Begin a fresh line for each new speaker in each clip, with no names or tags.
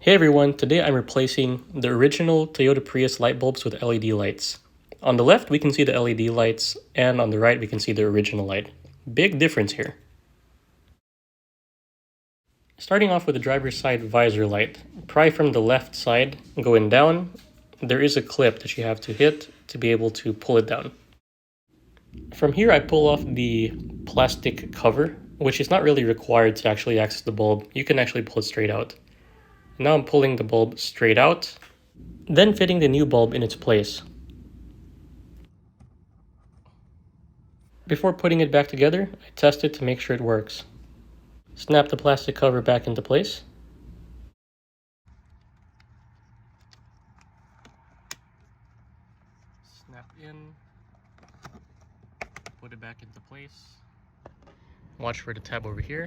Hey everyone, today I'm replacing the original Toyota Prius light bulbs with LED lights. On the left we can see the LED lights, and on the right we can see the original light. Big difference here. Starting off with the driver's side visor light. Pry from the left side, going down. There is a clip that you have to hit to be able to pull it down. From here I pull off the plastic cover, which is not really required to actually access the bulb. You can actually pull it straight out. Now I'm pulling the bulb straight out, then fitting the new bulb in its place. Before putting it back together, I test it to make sure it works. Snap the plastic cover back into place. Snap in, put it back into place. Watch for the tab over here,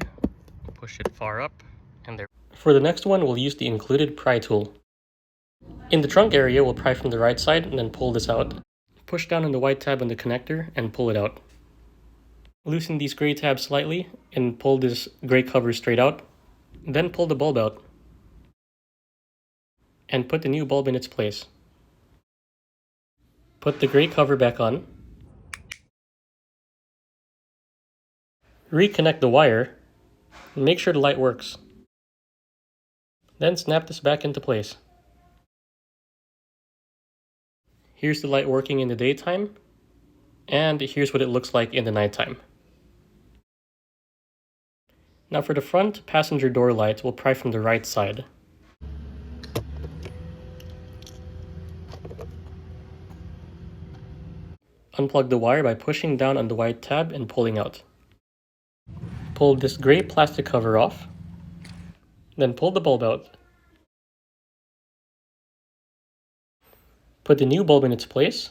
push it far up, and there. For the next one, we'll use the included pry tool. In the trunk area, we'll pry from the right side and then pull this out. Push down on the white tab on the connector and pull it out. Loosen these gray tabs slightly and pull this gray cover straight out. Then pull the bulb out. And put the new bulb in its place. Put the gray cover back on. Reconnect the wire. And make sure the light works. Then snap this back into place. Here's the light working in the daytime. And here's what it looks like in the nighttime. Now for the front passenger door light, we'll pry from the right side. Unplug the wire by pushing down on the white tab and pulling out. Pull this gray plastic cover off, then pull the bulb out. Put the new bulb in its place.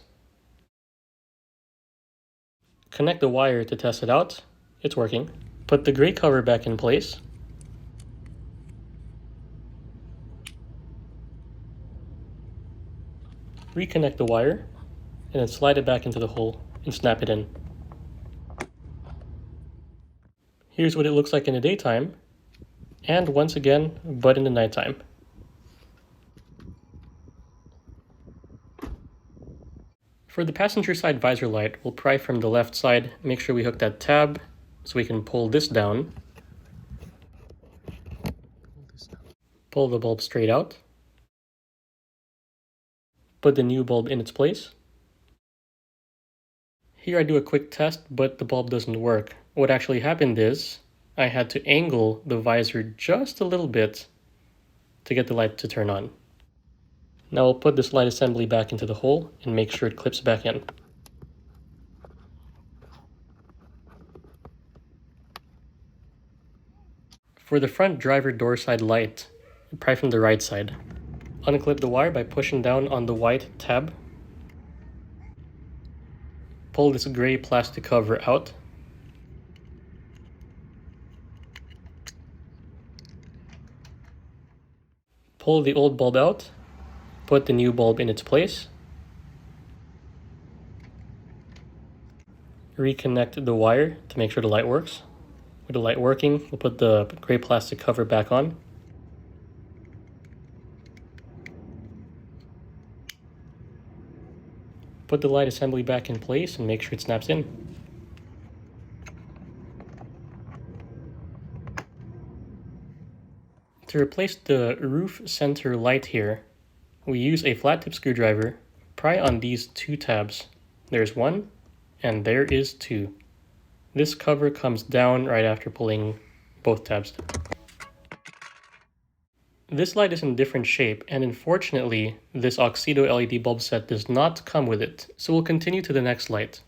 Connect the wire to test it out. It's working. Put the gray cover back in place. Reconnect the wire, and then slide it back into the hole and snap it in. Here's what it looks like in the daytime, and once again, but in the nighttime. For the passenger side visor light, we'll pry from the left side, make sure we hook that tab so we can pull this down. Pull the bulb straight out. Put the new bulb in its place. Here I do a quick test, but the bulb doesn't work. What actually happened is I had to angle the visor just a little bit to get the light to turn on. Now I'll put this light assembly back into the hole and make sure it clips back in. For the front driver door side light, pry from the right side. Unclip the wire by pushing down on the white tab. Pull this gray plastic cover out. Pull the old bulb out. Put the new bulb in its place. Reconnect the wire to make sure the light works. With the light working, we'll put the gray plastic cover back on. Put the light assembly back in place and make sure it snaps in. To replace the roof center light here, we use a flat tip screwdriver, pry on these two tabs. There's one, and there is two. This cover comes down right after pulling both tabs. This light is in a different shape, and unfortunately, this AUXITO LED bulb set does not come with it, so we'll continue to the next light.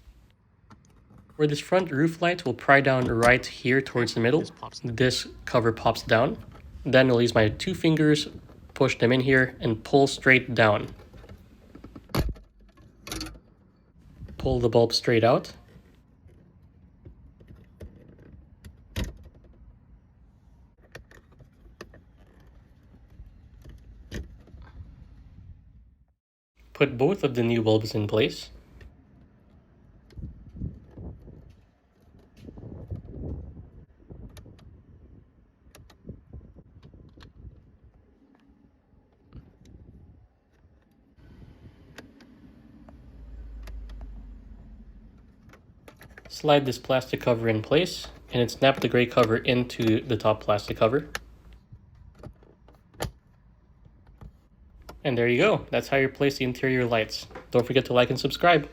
For this front roof light, we'll pry down right here towards the middle. This cover pops down. Then I'll use my two fingers, push them in here, and pull straight down. Pull the bulb straight out. Put both of the new bulbs in place. Slide this plastic cover in place, and then snap the gray cover into the top plastic cover. And there you go. That's how you replace the interior lights. Don't forget to like and subscribe.